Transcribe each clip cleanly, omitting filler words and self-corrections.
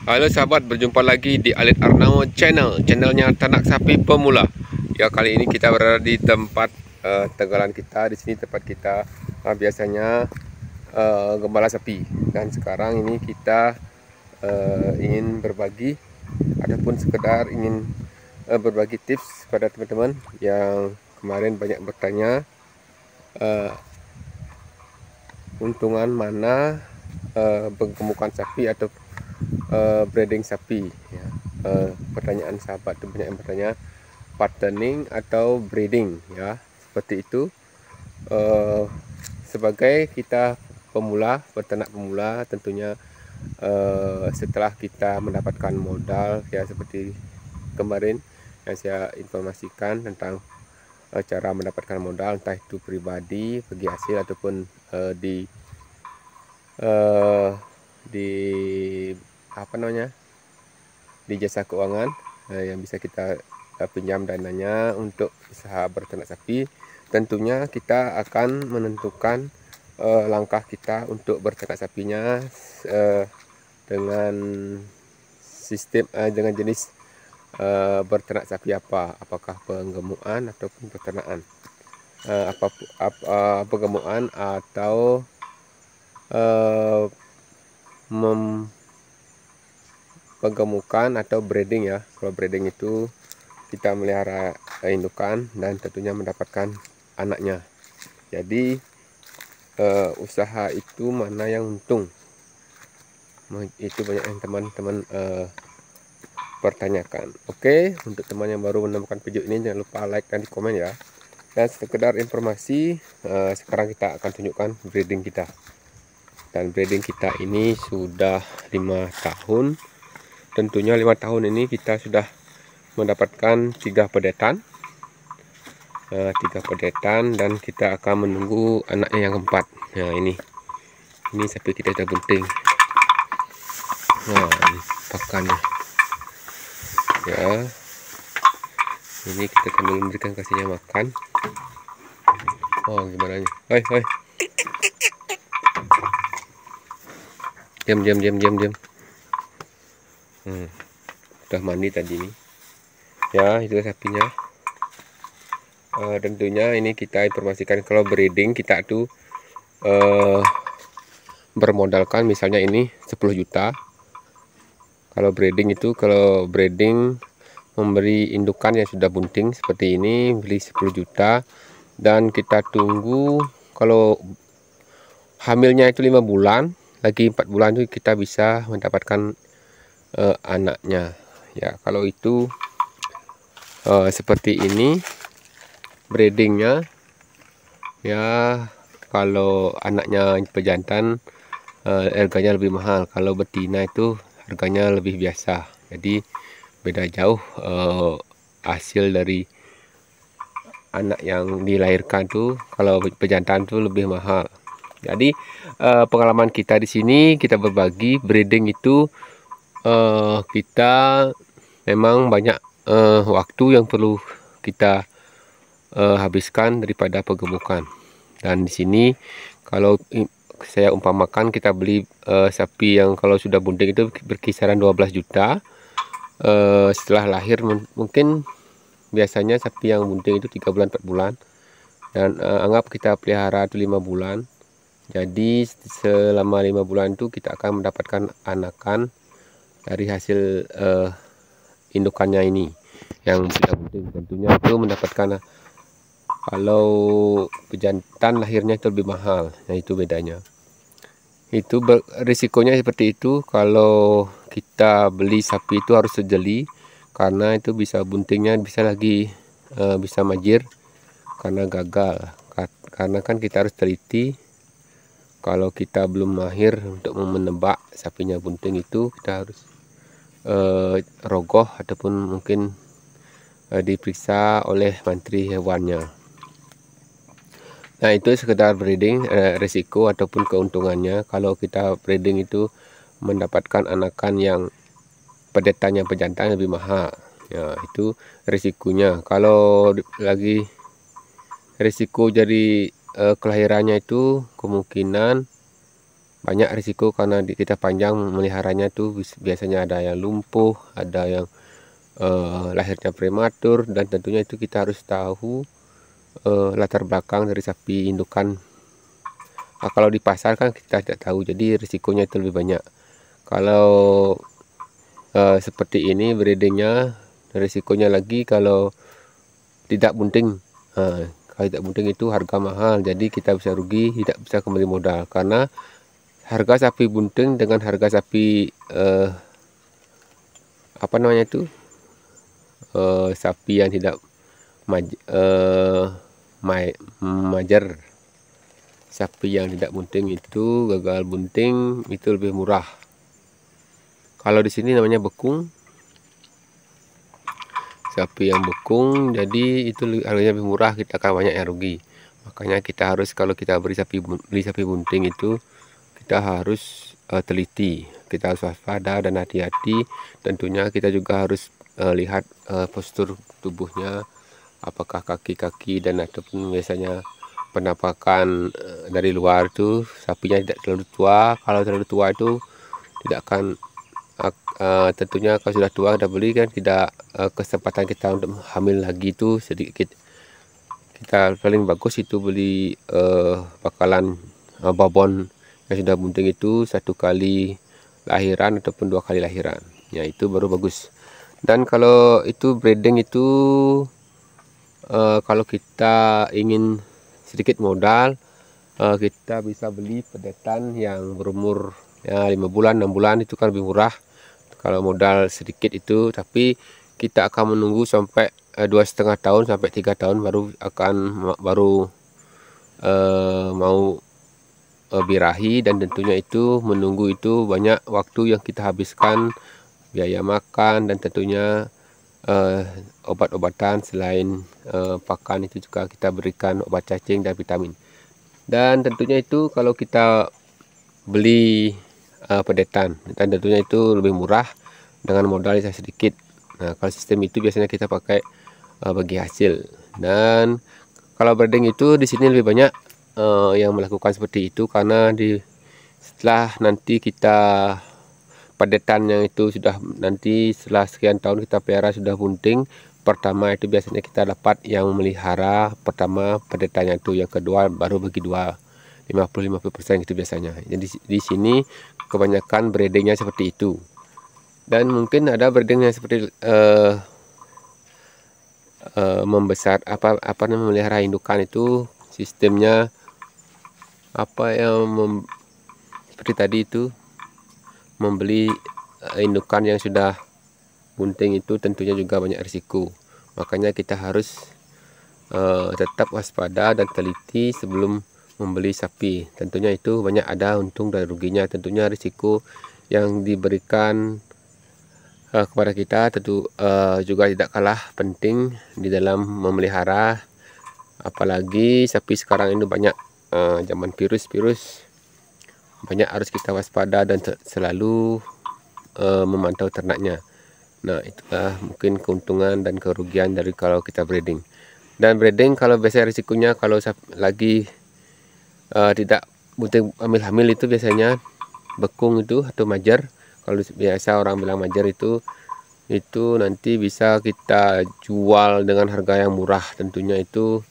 Halo sahabat, berjumpa lagi di Alit Arnao channelnya Ternak Sapi Pemula. Ya, kali ini kita berada di tempat tegalan kita. Di sini tempat kita biasanya gembala sapi. Dan sekarang ini kita ingin berbagi ataupun sekedar ingin berbagi tips pada teman-teman yang kemarin banyak bertanya untungan mana penggemukan sapi atau breeding sapi ya. Pertanyaan sahabat itu banyak yang bertanya fattening atau breeding ya, seperti itu. Sebagai kita pemula, peternak pemula, tentunya setelah kita mendapatkan modal ya, seperti kemarin yang saya informasikan tentang cara mendapatkan modal, entah itu pribadi bagi hasil ataupun di apa namanya, di jasa keuangan yang bisa kita pinjam dananya untuk usaha berternak sapi. Tentunya kita akan menentukan langkah kita untuk berternak sapinya dengan sistem dengan jenis berternak sapi apakah penggemukan ataupun peternakan, penggemukan atau penggemukan atau breeding ya. Kalau breeding itu kita melihara indukan dan tentunya mendapatkan anaknya. Jadi usaha itu mana yang untung, itu banyak yang teman-teman pertanyakan. Oke, untuk teman yang baru menemukan video ini jangan lupa like dan di komen ya. Dan sekedar informasi, sekarang kita akan tunjukkan breeding kita. Dan breeding kita ini sudah 5 tahun. Tentunya 5 tahun ini kita sudah mendapatkan 3 pedetan, dan kita akan menunggu anaknya yang keempat. Nah, ini sapi kita sudah bunting. Nah, ini pakannya ya. Ini kita sambil memberikan kasihnya makan. Oh, gimana nih? Hoi. Diam. Udah mandi tadi nih ya, itu sapinya. Tentunya ini kita informasikan kalau breeding kita tuh bermodalkan misalnya ini 10 juta. Kalau breeding memberi indukan yang sudah bunting seperti ini, beli 10 juta, dan kita tunggu. Kalau hamilnya itu 5 bulan, lagi 4 bulan itu kita bisa mendapatkan anaknya ya. Kalau itu seperti ini breedingnya ya. Kalau anaknya pejantan harganya lebih mahal, kalau betina itu harganya lebih biasa. Jadi beda jauh hasil dari anak yang dilahirkan tuh. Kalau pejantan tuh lebih mahal. Jadi pengalaman kita di sini kita berbagi breeding itu kita memang banyak waktu yang perlu kita habiskan daripada penggemukan. Dan di sini kalau saya umpamakan kita beli sapi yang kalau sudah bunting itu berkisaran 12 juta. Setelah lahir mungkin biasanya sapi yang bunting itu 3 bulan 4 bulan, dan anggap kita pelihara itu 5 bulan. Jadi selama 5 bulan itu kita akan mendapatkan anakan dari hasil indukannya ini yang sudah bunting. Tentunya itu mendapatkan, kalau pejantan lahirnya itu lebih mahal. Nah, itu bedanya. Itu risikonya seperti itu. Kalau kita beli sapi itu harus sejeli, karena itu bisa buntingnya bisa majir karena gagal. Karena kan kita harus teliti. Kalau kita belum mahir untuk menebak sapinya bunting, itu kita harus rogoh ataupun mungkin diperiksa oleh mantri hewannya. Nah, itu sekedar breeding, risiko ataupun keuntungannya. Kalau kita breeding itu mendapatkan anakan yang pedetannya pejantan lebih mahal ya, itu risikonya. Kalau lagi risiko jadi kelahirannya itu kemungkinan banyak risiko karena kita panjang meliharanya tuh biasanya ada yang lumpuh, ada yang lahirnya prematur, dan tentunya itu kita harus tahu latar belakang dari sapi indukan. Kalau di pasar kan kita tidak tahu, jadi risikonya itu lebih banyak. Kalau seperti ini breedingnya, risikonya lagi kalau tidak bunting. Kalau tidak bunting itu harga mahal, jadi kita bisa rugi, tidak bisa kembali modal. Karena harga sapi bunting dengan harga sapi apa namanya itu sapi yang tidak majar, sapi yang tidak bunting itu gagal bunting itu lebih murah. Kalau di sini namanya bekung, sapi yang bekung, jadi itu harganya lebih murah, kita akan banyak yang rugi. Makanya kita harus, kalau kita beli sapi bunting itu kita harus teliti, kita harus waspada dan hati-hati. Tentunya kita juga harus lihat postur tubuhnya, apakah kaki-kaki dan ataupun biasanya penampakan dari luar tuh sapinya tidak terlalu tua. Kalau terlalu tua itu tidak akan tentunya kalau sudah tua udah beli kan tidak kesempatan kita untuk hamil lagi itu sedikit. Kita paling bagus itu beli bakalan babon yang sudah bunting itu 1 kali lahiran ataupun 2 kali lahiran, ya itu baru bagus. Dan kalau itu breeding itu kalau kita ingin sedikit modal, kita bisa beli pedetan yang berumur ya 5 bulan 6 bulan, itu kan lebih murah kalau modal sedikit itu. Tapi kita akan menunggu sampai 2,5 tahun sampai 3 tahun baru mau birahi, dan tentunya itu menunggu itu banyak waktu yang kita habiskan, biaya makan, dan tentunya obat-obatan. Selain pakan itu juga kita berikan obat cacing dan vitamin. Dan tentunya itu kalau kita beli pedetan, dan tentunya itu lebih murah dengan modal yang sedikit. Nah, kalau sistem itu biasanya kita pakai bagi hasil. Dan kalau breeding itu di sini lebih banyak yang melakukan seperti itu, karena setelah nanti kita pedetan yang itu sudah nanti setelah sekian tahun kita pelihara sudah bunting, pertama itu biasanya kita dapat yang melihara pertama pedetannya itu, yang kedua baru bagi dua 50-50% itu biasanya. Jadi di sini kebanyakan breedingnya seperti itu. Dan mungkin ada breeding yang seperti membesar apa namanya memelihara indukan itu sistemnya seperti tadi itu membeli indukan yang sudah bunting itu tentunya juga banyak risiko. Makanya kita harus tetap waspada dan teliti sebelum membeli sapi. Tentunya itu banyak ada untung dan ruginya. Tentunya risiko yang diberikan kepada kita tentu juga tidak kalah penting di dalam memelihara. Apalagi sapi sekarang ini banyak zaman virus, banyak harus kita waspada dan selalu memantau ternaknya. Nah, itulah mungkin keuntungan dan kerugian dari kalau kita breeding. Dan breeding kalau biasanya risikonya kalau lagi tidak bunting hamil itu biasanya bekung itu atau majar. Kalau biasa orang bilang majar itu nanti bisa kita jual dengan harga yang murah. Tentunya itu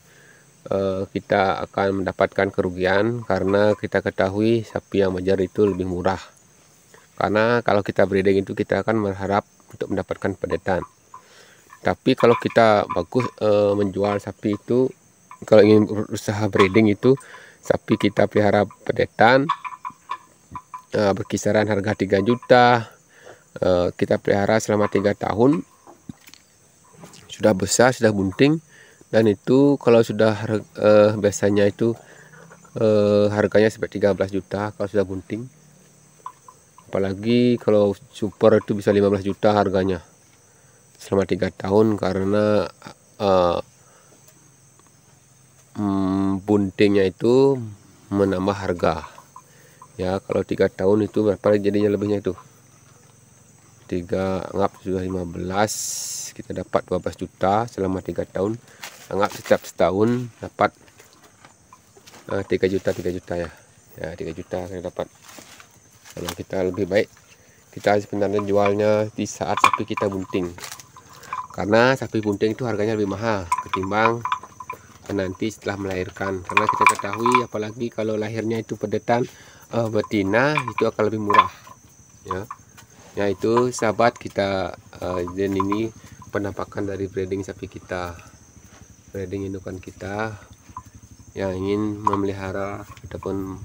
kita akan mendapatkan kerugian, karena kita ketahui sapi yang majar itu lebih murah. Karena kalau kita breeding itu kita akan berharap untuk mendapatkan pedetan. Tapi kalau kita bagus menjual sapi itu, kalau ingin berusaha breeding itu sapi kita pelihara pedetan berkisaran harga 3 juta. Kita pelihara selama 3 tahun, sudah besar, sudah bunting, dan itu kalau sudah biasanya itu harganya sampai 13 juta kalau sudah bunting. Apalagi kalau super itu bisa 15 juta harganya selama 3 tahun, karena buntingnya itu menambah harga. Ya, kalau 3 tahun itu berapa jadinya lebihnya itu? 3 anggap sudah 15, kita dapat 12 juta selama 3 tahun. Anggap setiap setahun dapat 3 juta ya. Ya, 3 juta kita dapat. Kalau kita lebih baik kita sebenarnya jualnya di saat sapi kita bunting, karena sapi bunting itu harganya lebih mahal ketimbang nanti setelah melahirkan. Karena kita ketahui apalagi kalau lahirnya itu pedetan betina itu akan lebih murah ya itu sahabat kita. Dan ini penampakan dari breeding sapi kita, breeding indukan kita yang ingin memelihara ataupun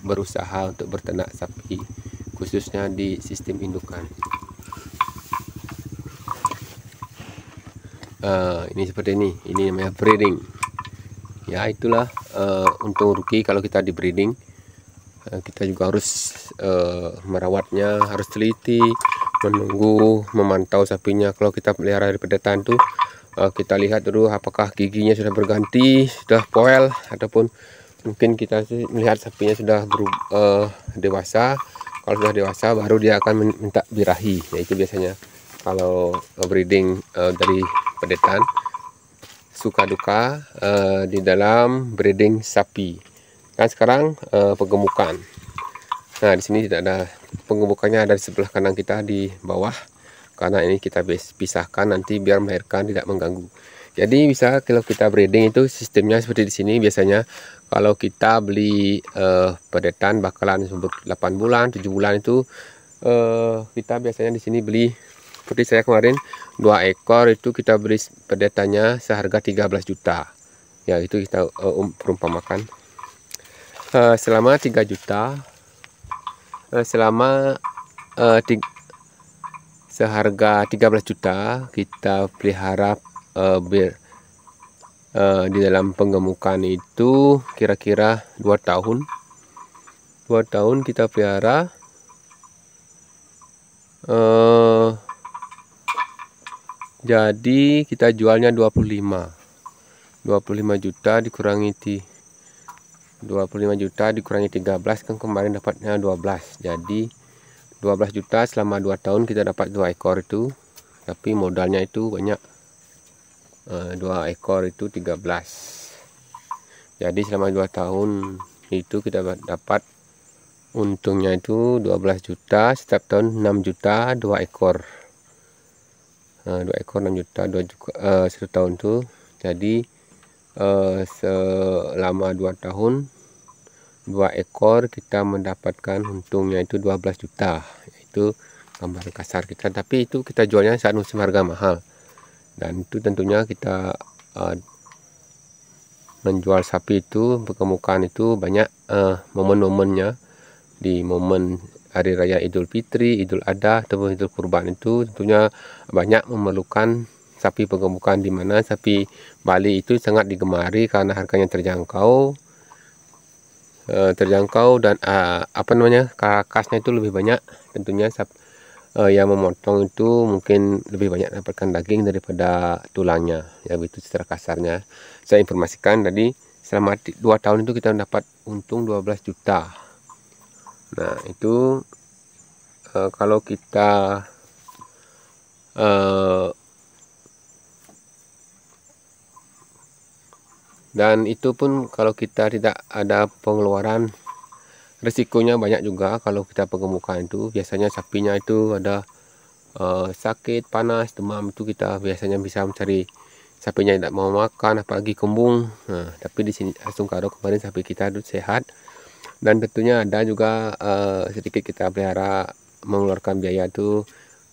berusaha untuk berternak sapi khususnya di sistem indukan. Ini seperti ini namanya breeding ya. Itulah untung rugi kalau kita di breeding. Kita juga harus merawatnya, harus teliti, menunggu, memantau sapinya. Kalau kita pelihara dari pedetan tuh kita lihat dulu apakah giginya sudah berganti, sudah poel, ataupun mungkin kita melihat sapinya sudah dewasa. Kalau sudah dewasa baru dia akan minta birahi. Nah, itu biasanya kalau breeding dari pedetan. Suka duka di dalam breeding sapi. Nah, sekarang penggemukan. Nah, di sini tidak ada penggemukannya, ada di sebelah kanan kita di bawah. Karena ini kita pisahkan nanti biar melahirkan tidak mengganggu. Jadi bisa kalau kita breeding itu sistemnya seperti di sini biasanya. Kalau kita beli pedetan bakalan 8 bulan, 7 bulan itu kita biasanya di sini beli seperti saya kemarin 2 ekor itu kita beli pedetannya seharga 13 juta. Ya, itu kita perumpamakan. Selama 3 juta selama seharga 13 juta kita pelihara di dalam penggemukan itu kira-kira 2 tahun. 2 tahun kita pelihara jadi kita jualnya 25 juta dikurangi 25 juta dikurangi 13 kan kemarin dapatnya 12. Jadi 12 juta selama 2 tahun kita dapat 2 ekor itu. Tapi modalnya itu banyak. 2 ekor itu 13. Jadi selama 2 tahun itu kita dapat untungnya itu 12 juta, setiap tahun 6 juta 2 ekor. 2 ekor 6 juta 1 tahun tuh. Jadi selama 2 tahun 2 ekor kita mendapatkan untungnya itu 12 juta. Itu gambaran kasar kita, tapi itu kita jualnya saat musim harga mahal. Dan itu tentunya kita menjual sapi itu penggemukan itu banyak momen-momennya. Di momen hari raya Idul Fitri, Idul Adha ataupun Idul Kurban itu tentunya banyak memerlukan sapi penggemukan, di mana sapi Bali itu sangat digemari karena harganya terjangkau dan karkasnya itu lebih banyak. Tentunya yang memotong itu mungkin lebih banyak dapatkan daging daripada tulangnya ya, begitu secara kasarnya saya informasikan. Tadi selama 2 tahun itu kita dapat untung 12 juta. Nah, itu kalau kita dan itu pun kalau kita tidak ada pengeluaran, risikonya banyak juga. Kalau kita penggemukan itu biasanya sapinya itu ada sakit, panas, demam, itu kita biasanya bisa mencari sapinya tidak mau makan, apalagi kembung. Nah, tapi di sini langsung kado kemarin sapi kita itu sehat. Dan tentunya ada juga sedikit kita pelihara mengeluarkan biaya itu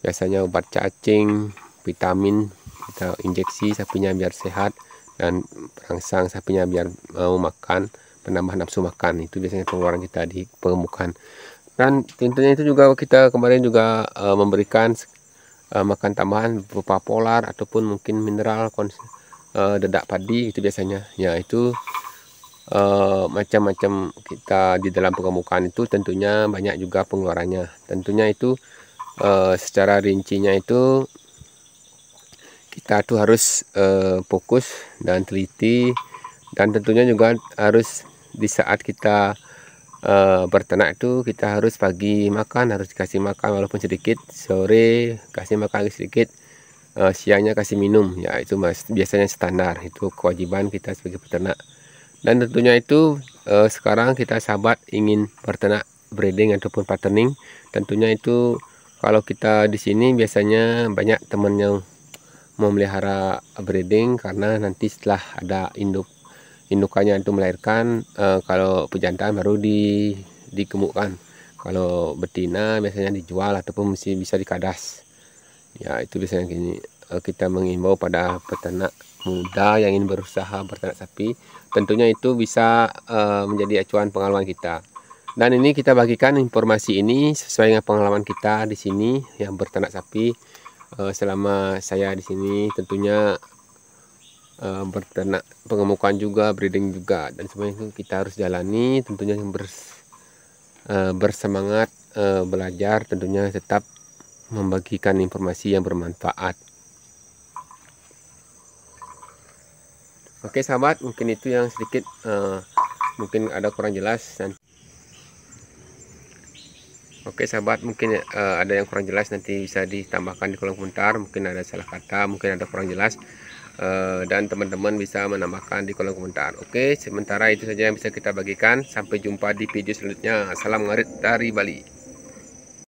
biasanya obat cacing, vitamin kita injeksi sapinya biar sehat, dan perangsang sapinya biar mau makan, penambah nafsu makan. Itu biasanya pengeluaran kita di penggemukan. Dan tentunya itu juga kita kemarin juga memberikan makan tambahan berupa polar ataupun mungkin mineral dedak padi. Itu biasanya ya, itu macam-macam kita di dalam penggemukan itu tentunya banyak juga pengeluarannya. Tentunya itu secara rincinya itu kita tuh harus fokus dan teliti, dan tentunya juga harus di saat kita berternak itu kita harus pagi makan, harus dikasih makan walaupun sedikit, sore kasih makan sedikit, siangnya kasih minum ya. Itu biasanya standar, itu kewajiban kita sebagai peternak. Dan tentunya itu sekarang kita sahabat ingin berternak breeding ataupun patterning. Tentunya itu kalau kita di sini biasanya banyak teman yang mau melihara breeding, karena nanti setelah ada indukannya itu melahirkan, kalau pejantan baru digemukkan. Kalau betina biasanya dijual ataupun masih bisa dikadas. Ya, itu biasanya gini, kita mengimbau pada peternak muda yang ingin berusaha berternak sapi, tentunya itu bisa menjadi acuan pengalaman kita. Dan ini kita bagikan informasi ini sesuai dengan pengalaman kita di sini yang berternak sapi. Selama saya di sini tentunya berternak pengemukan juga, breeding juga, dan semuanya itu kita harus jalani. Tentunya yang bersemangat belajar, tentunya tetap membagikan informasi yang bermanfaat. Oke sahabat, mungkin itu yang sedikit mungkin ada kurang jelas. Oke sahabat, mungkin ada yang kurang jelas, nanti bisa ditambahkan di kolom komentar. Mungkin ada salah kata, mungkin ada kurang jelas, dan teman-teman bisa menambahkan di kolom komentar. Oke, sementara itu saja yang bisa kita bagikan. Sampai jumpa di video selanjutnya. Salam ngarit dari Bali.